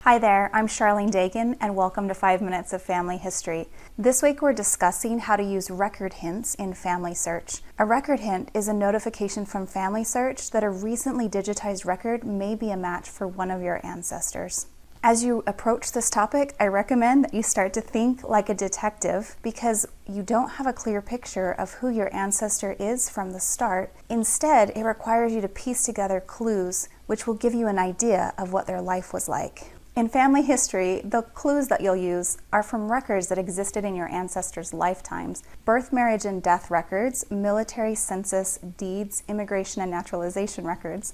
Hi there, I'm Charlene Dagan and welcome to 5 Minutes of Family History. This week we're discussing how to use record hints in FamilySearch. A record hint is a notification from FamilySearch that a recently digitized record may be a match for one of your ancestors. As you approach this topic, I recommend that you start to think like a detective because you don't have a clear picture of who your ancestor is from the start. Instead, it requires you to piece together clues which will give you an idea of what their life was like. In family history, the clues that you'll use are from records that existed in your ancestors' lifetimes. Birth, marriage, and death records, military, census, deeds, immigration and naturalization records,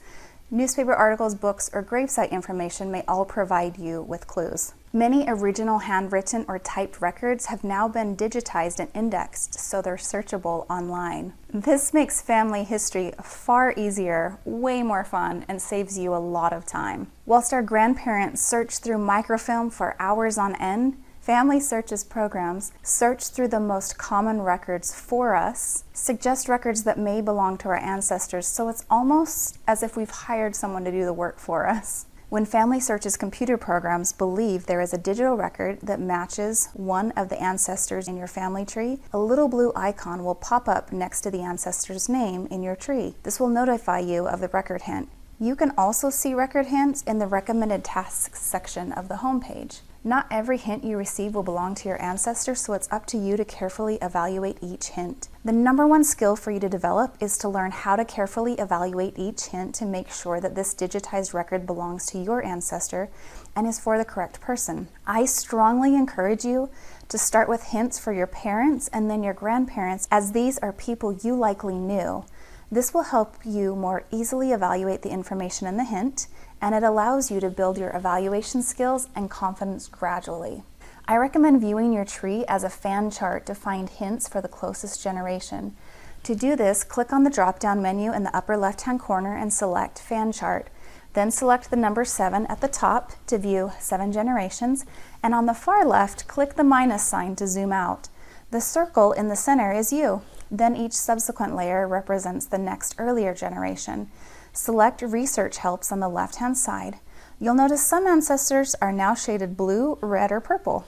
newspaper articles, books, or gravesite information may all provide you with clues. Many original handwritten or typed records have now been digitized and indexed, so they're searchable online. This makes family history far easier, way more fun, and saves you a lot of time. Whilst our grandparents searched through microfilm for hours on end, FamilySearch's programs search through the most common records for us, suggest records that may belong to our ancestors, so it's almost as if we've hired someone to do the work for us. When FamilySearch's computer programs believe there is a digital record that matches one of the ancestors in your family tree, a little blue icon will pop up next to the ancestor's name in your tree. This will notify you of the record hint. You can also see record hints in the recommended tasks section of the homepage. Not every hint you receive will belong to your ancestor, so it's up to you to carefully evaluate each hint. The number one skill for you to develop is to learn how to carefully evaluate each hint to make sure that this digitized record belongs to your ancestor and is for the correct person. I strongly encourage you to start with hints for your parents and then your grandparents, as these are people you likely knew. This will help you more easily evaluate the information in the hint, and it allows you to build your evaluation skills and confidence gradually. I recommend viewing your tree as a fan chart to find hints for the closest generation. To do this, click on the drop-down menu in the upper left-hand corner and select Fan Chart. Then select the number 7 at the top to view 7 generations, and on the far left, click the minus sign to zoom out. The circle in the center is you. Then each subsequent layer represents the next earlier generation. Select Research Helps on the left-hand side. You'll notice some ancestors are now shaded blue, red, or purple.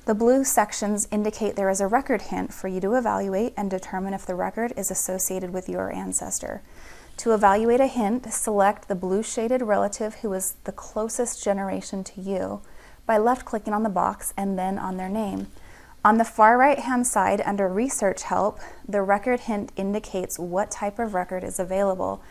The blue sections indicate there is a record hint for you to evaluate and determine if the record is associated with your ancestor. To evaluate a hint, select the blue shaded relative who is the closest generation to you by left-clicking on the box and then on their name. On the far right-hand side under Research Help, the record hint indicates what type of record is available.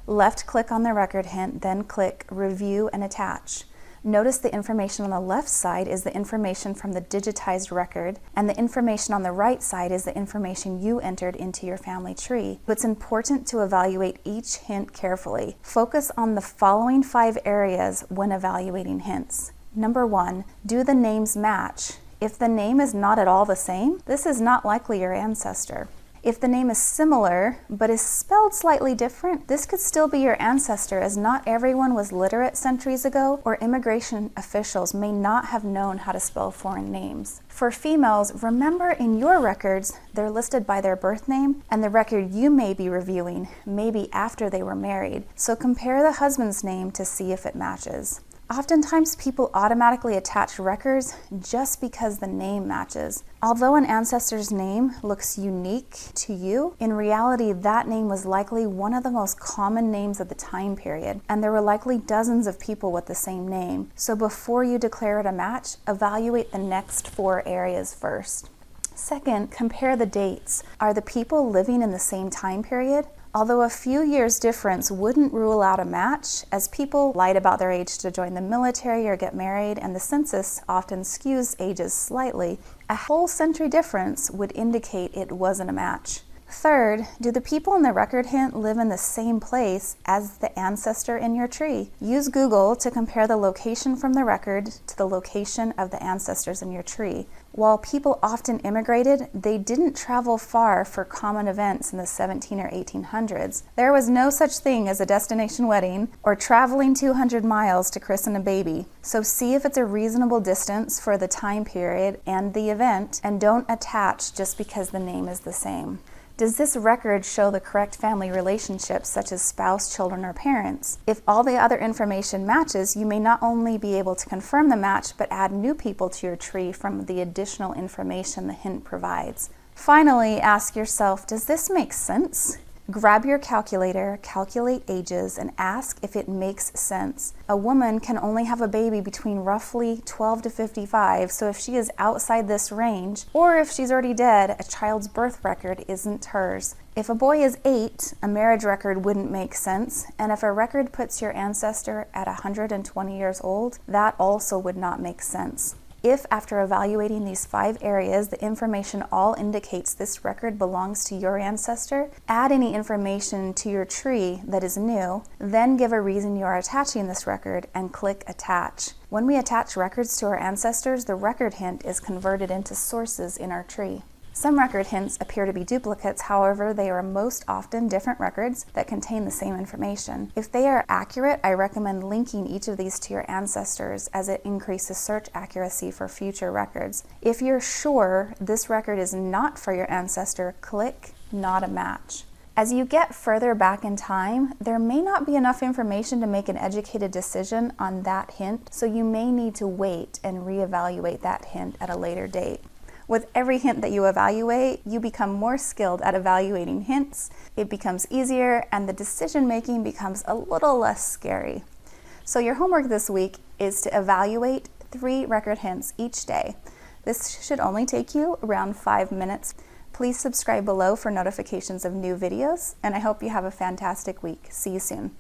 Left-click on the record hint, then click Review and Attach. Notice the information on the left side is the information from the digitized record, and the information on the right side is the information you entered into your family tree. It's important to evaluate each hint carefully. Focus on the following 5 areas when evaluating hints. Number 1, do the names match? If the name is not at all the same, this is not likely your ancestor. If the name is similar, but is spelled slightly different, this could still be your ancestor, as not everyone was literate centuries ago, or immigration officials may not have known how to spell foreign names. For females, remember in your records, they're listed by their birth name, and the record you may be reviewing may be after they were married, so compare the husband's name to see if it matches. Oftentimes, people automatically attach records just because the name matches. Although an ancestor's name looks unique to you, in reality, that name was likely one of the most common names of the time period, and there were likely dozens of people with the same name. So before you declare it a match, evaluate the next 4 areas first. Second, compare the dates. Are the people living in the same time period? Although a few years difference wouldn't rule out a match, as people lied about their age to join the military or get married, and the census often skews ages slightly, a whole century difference would indicate it wasn't a match. Third, do the people in the record hint live in the same place as the ancestor in your tree? Use Google to compare the location from the record to the location of the ancestors in your tree. While people often immigrated, they didn't travel far for common events in the 17 or 1800s. There was no such thing as a destination wedding or traveling 200 miles to christen a baby. So see if it's a reasonable distance for the time period and the event, and don't attach just because the name is the same. Does this record show the correct family relationships, such as spouse, children, or parents? If all the other information matches, you may not only be able to confirm the match, but add new people to your tree from the additional information the hint provides. Finally, ask yourself, does this make sense? Grab your calculator, calculate ages, and ask if it makes sense. A woman can only have a baby between roughly 12 to 55, so if she is outside this range, or if she's already dead, a child's birth record isn't hers. If a boy is 8, a marriage record wouldn't make sense, and if a record puts your ancestor at 120 years old, that also would not make sense. If, after evaluating these 5 areas, the information all indicates this record belongs to your ancestor, add any information to your tree that is new, then give a reason you are attaching this record and click Attach. When we attach records to our ancestors, the record hint is converted into sources in our tree. Some record hints appear to be duplicates, however, they are most often different records that contain the same information. If they are accurate, I recommend linking each of these to your ancestors, as it increases search accuracy for future records. If you're sure this record is not for your ancestor, click Not a Match. As you get further back in time, there may not be enough information to make an educated decision on that hint, so you may need to wait and reevaluate that hint at a later date. With every hint that you evaluate, you become more skilled at evaluating hints, it becomes easier, and the decision-making becomes a little less scary. So your homework this week is to evaluate 3 record hints each day. This should only take you around 5 minutes. Please subscribe below for notifications of new videos, and I hope you have a fantastic week. See you soon.